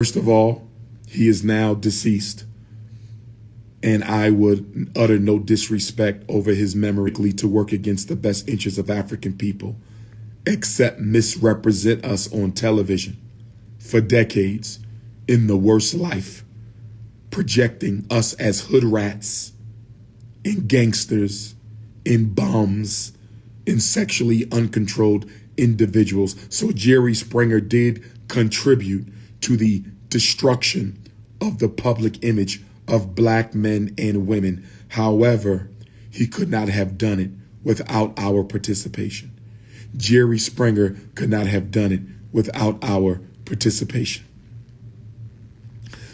First of all, he is now deceased, and I would utter no disrespect over his memory to work against the best interests of African people, except misrepresent us on television for decades in the worst life, projecting us as hood rats and gangsters and bums and sexually uncontrolled individuals. So Jerry Springer did contribute to the destruction of the public image of black men and women. However, he could not have done it without our participation. Jerry Springer could not have done it without our participation.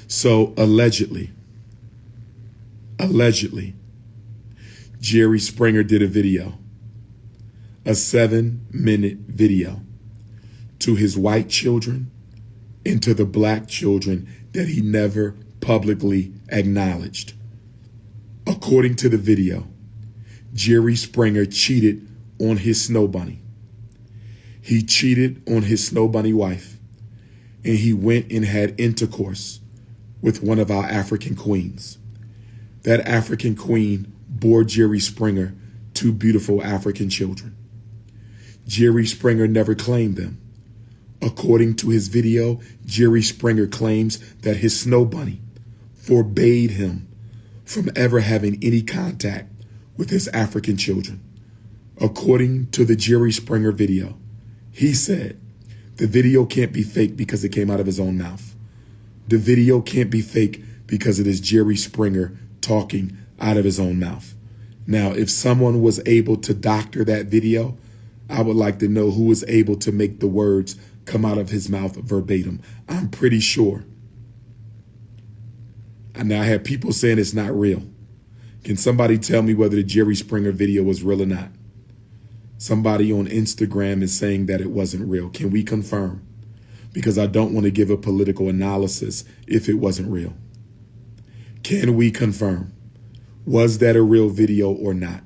So allegedly, Jerry Springer did a video, a 7-minute video, to his white children and to the black children that he never publicly acknowledged. According to the video, Jerry Springer cheated on his snow bunny. He cheated on his snow bunny wife, and he went and had intercourse with one of our African queens. That African queen bore Jerry Springer 2 beautiful African children. Jerry Springer never claimed them. According to his video, Jerry Springer claims that his snow bunny forbade him from ever having any contact with his African children. According to the Jerry Springer video, he said the video can't be fake because it came out of his own mouth. The video can't be fake because it is Jerry Springer talking out of his own mouth. Now, if someone was able to doctor that video, I would like to know who was able to make the words come out of his mouth verbatim. I'm pretty sure. And now I have people saying it's not real. Can somebody tell me whether the Jerry Springer video was real or not? Somebody on Instagram is saying that it wasn't real. Can we confirm? Because I don't want to give a political analysis if it wasn't real. Can we confirm? Was that a real video or not?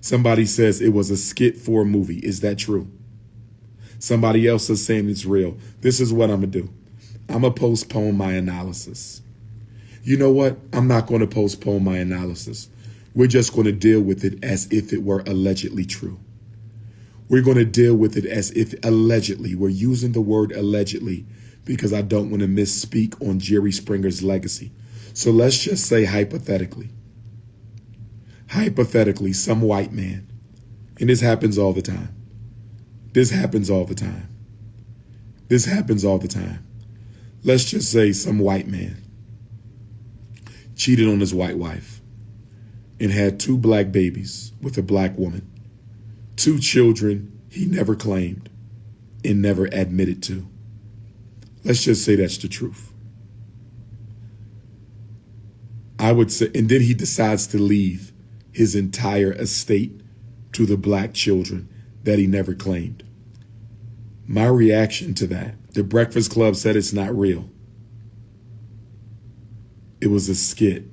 Somebody says it was a skit for a movie. Is that true? Somebody else is saying it's real. This is what I'm going to do. I'm going to postpone my analysis. You know what? I'm not going to postpone my analysis. We're just going to deal with it as if it were allegedly true. We're going to deal with it as if allegedly. We're using the word allegedly because I don't want to misspeak on Jerry Springer's legacy. So let's just say hypothetically. Hypothetically, some white man, and this happens all the time. This happens all the time. This happens all the time. Let's just say some white man cheated on his white wife and had 2 black babies with a black woman, 2 children he never claimed and never admitted to. Let's just say that's the truth. I would say, and then he decides to leave his entire estate to the black children that he never claimed. My reaction to that, the Breakfast Club said it's not real. It was a skit.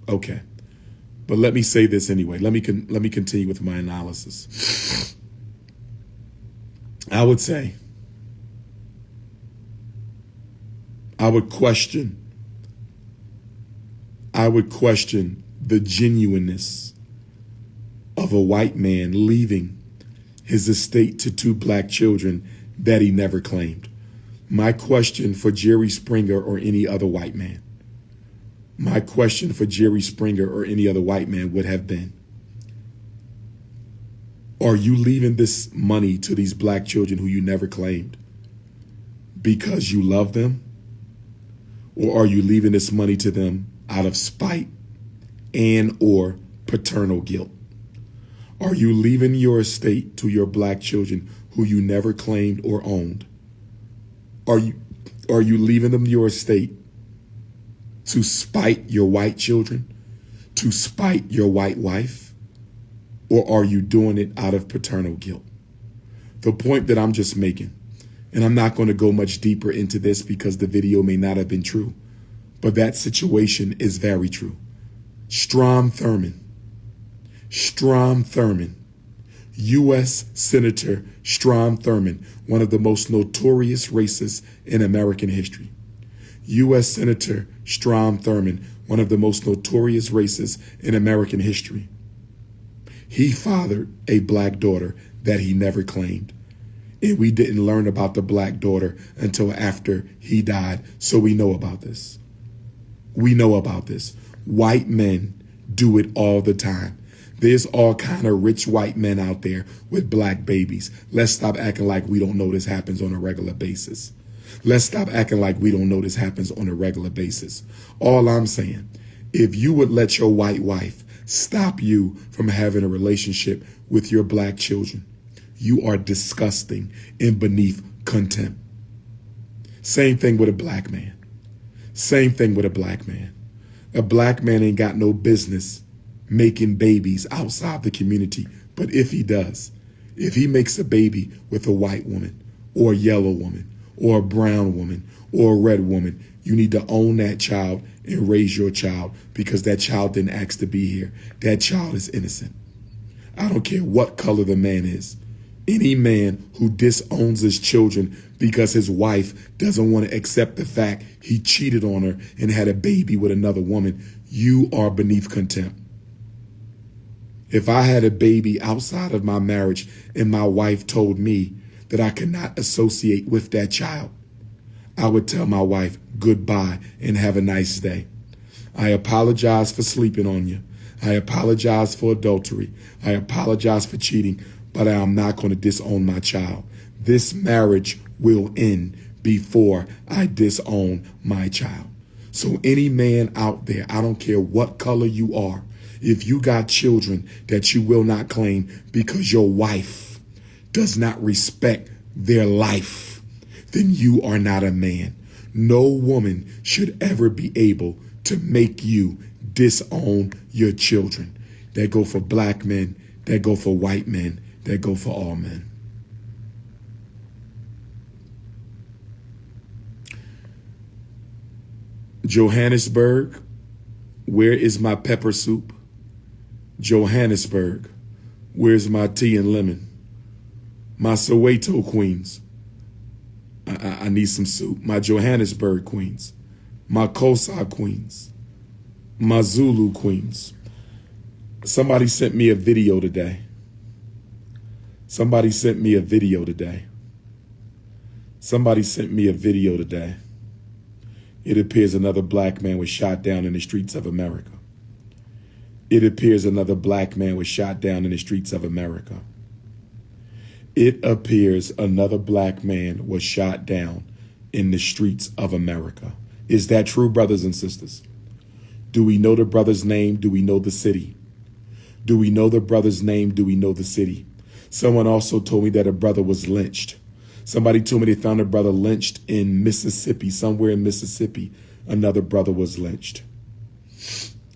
Okay. But let me say this anyway. Let me continue with my analysis. I would say I would question the genuineness of a white man leaving his estate to 2 black children that he never claimed. My question for Jerry Springer or any other white man, would have been, are you leaving this money to these black children who you never claimed because you love them? Or are you leaving this money to them out of spite and or paternal guilt? Are you leaving your estate to your black children who you never claimed or owned? Are you leaving them your estate to spite your white children, to spite your white wife? Or are you doing it out of paternal guilt? The point that I'm just making, and I'm not going to go much deeper into this because the video may not have been true, but that situation is very true. Strom Thurmond, U.S. Senator Strom Thurmond, one of the most notorious racists in American history. U.S. Senator Strom Thurmond, one of the most notorious racists in American history. He fathered a black daughter that he never claimed. And we didn't learn about the black daughter until after he died. So we know about this. We know about this. White men do it all the time. There's all kind of rich white men out there with black babies. Let's stop acting like we don't know this happens on a regular basis. Let's stop acting like we don't know this happens on a regular basis. All I'm saying, if you would let your white wife stop you from having a relationship with your black children, you are disgusting and beneath contempt. Same thing with a black man. Same thing with a black man. A black man ain't got no business making babies outside the community. But if he does, if he makes a baby with a white woman or a yellow woman or a brown woman or a red woman, you need to own that child and raise your child, because that child didn't ask to be here. That child is innocent. I don't care what color the man is. Any man who disowns his children because his wife doesn't want to accept the fact he cheated on her and had a baby with another woman, you are beneath contempt. If I had a baby outside of my marriage and my wife told me that I could not associate with that child, I would tell my wife goodbye and have a nice day. I apologize for sleeping on you. I apologize for adultery. I apologize for cheating, but I am not going to disown my child. This marriage will end before I disown my child. So any man out there, I don't care what color you are, if you got children that you will not claim because your wife does not respect their life, then you are not a man. No woman should ever be able to make you disown your children. That go for black men, that go for white men, that go for all men. Johannesburg, where is my pepper soup? Johannesburg, where's my tea and lemon? My Soweto queens, I need some soup. My Johannesburg queens, my Xhosa queens, my Zulu queens. Somebody sent me a video today. Somebody sent me a video today. Somebody sent me a video today. It appears another black man was shot down in the streets of America. It appears another black man was shot down in the streets of America. It appears another black man was shot down in the streets of America. Is that true, brothers and sisters? Do we know the brother's name? Do we know the city? Do we know the brother's name? Do we know the city? Someone also told me that a brother was lynched. Somebody told me they found a brother lynched in Mississippi, somewhere in Mississippi. Another brother was lynched.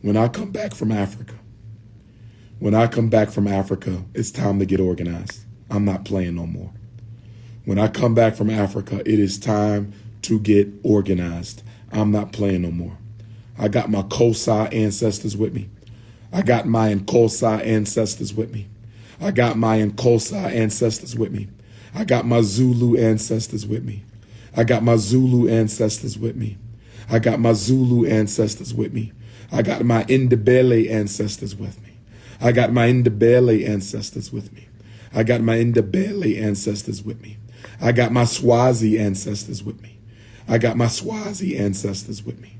When I come back from Africa, it's time to get organized. I'm not playing no more. When I come back from Africa, it is time to get organized. I'm not playing no more. I got my Xhosa ancestors with me. I got my Xhosa ancestors with me. I got my Xhosa ancestors with me. I got my Zulu ancestors with me. I got my Zulu ancestors with me. I got my Zulu ancestors with me. I got my Ndebele ancestors with me. I got my Ndebele ancestors with me. I got my Ndebele ancestors with me. I got my Swazi ancestors with me. I got my Swazi ancestors with me.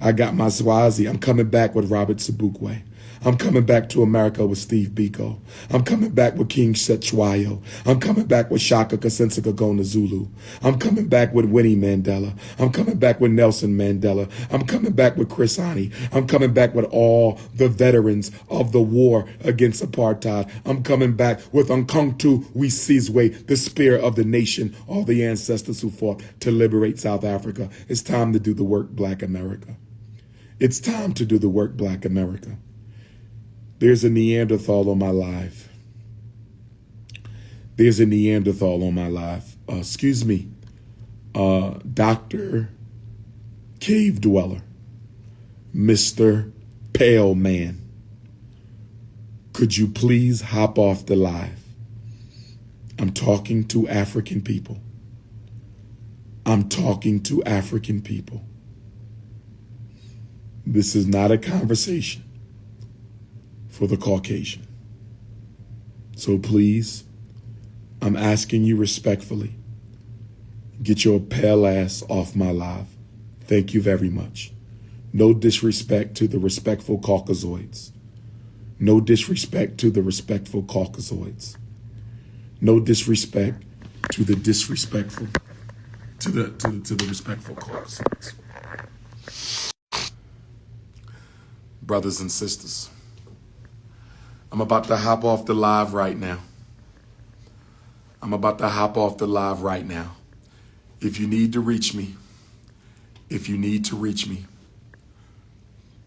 I got my Swazi. I'm coming back with Robert Sobukwe. I'm coming back to America with Steve Biko. I'm coming back with King Setchwayo. I'm coming back with Shaka Kasensa Gona Zulu. I'm coming back with Winnie Mandela. I'm coming back with Nelson Mandela. I'm coming back with Chris Hani. I'm coming back with all the veterans of the war against apartheid. I'm coming back with Nkonktu Wisizwe, the spear of the nation, all the ancestors who fought to liberate South Africa. It's time to do the work, Black America. It's time to do the work, Black America. There's a Neanderthal on my live. There's a Neanderthal on my live. Dr. Cave Dweller, Mr. Pale Man. Could you please hop off the live? I'm talking to African people. I'm talking to African people. This is not a conversation for the Caucasian. So please, I'm asking you respectfully, get your pale ass off my live. Thank you very much. No disrespect to the respectful Caucasoids. No disrespect to the respectful Caucasoids. No disrespect to the disrespectful, to the respectful Caucasoids. Brothers and sisters, I'm about to hop off the live right now. If you need to reach me,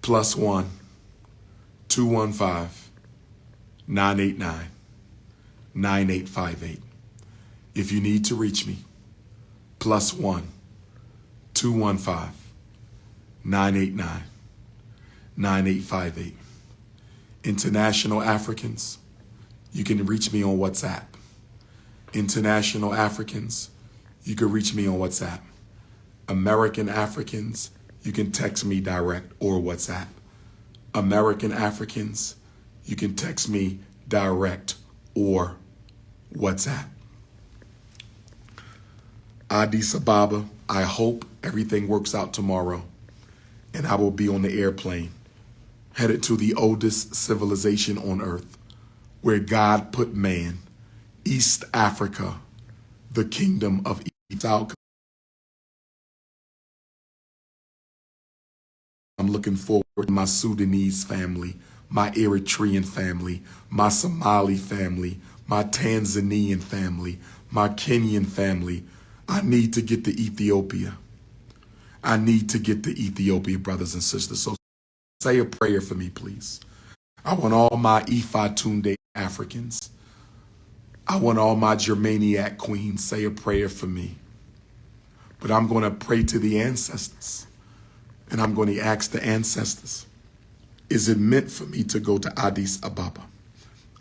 +1 215 989 9858. If you need to reach me, +1 215 989 9858. International Africans, you can reach me on WhatsApp. International Africans, you can reach me on WhatsApp. American Africans, you can text me direct or WhatsApp. American Africans, you can text me direct or WhatsApp. Addis Ababa, I hope everything works out tomorrow and I will be on the airplane headed to the oldest civilization on earth where God put man, East Africa, the kingdom of East. I'm looking forward to my Sudanese family, my Eritrean family, my Somali family, my Tanzanian family, my Kenyan family. I need to get to Ethiopia. Brothers and sisters. So say a prayer for me, please. I want all my Ifa Tunde Africans. I want all my Germaniac queens. Say a prayer for me. But I'm going to pray to the ancestors. And I'm going to ask the ancestors, is it meant for me to go to Addis Ababa?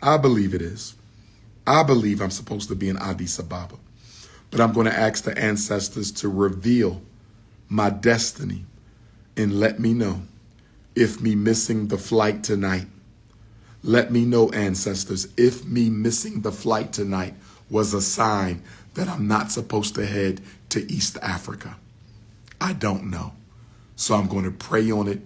I believe it is. I believe I'm supposed to be in Addis Ababa. But I'm going to ask the ancestors to reveal my destiny and let me know if me missing the flight tonight. Let me know, ancestors, if me missing the flight tonight was a sign that I'm not supposed to head to East Africa. I don't know. So I'm going to pray on it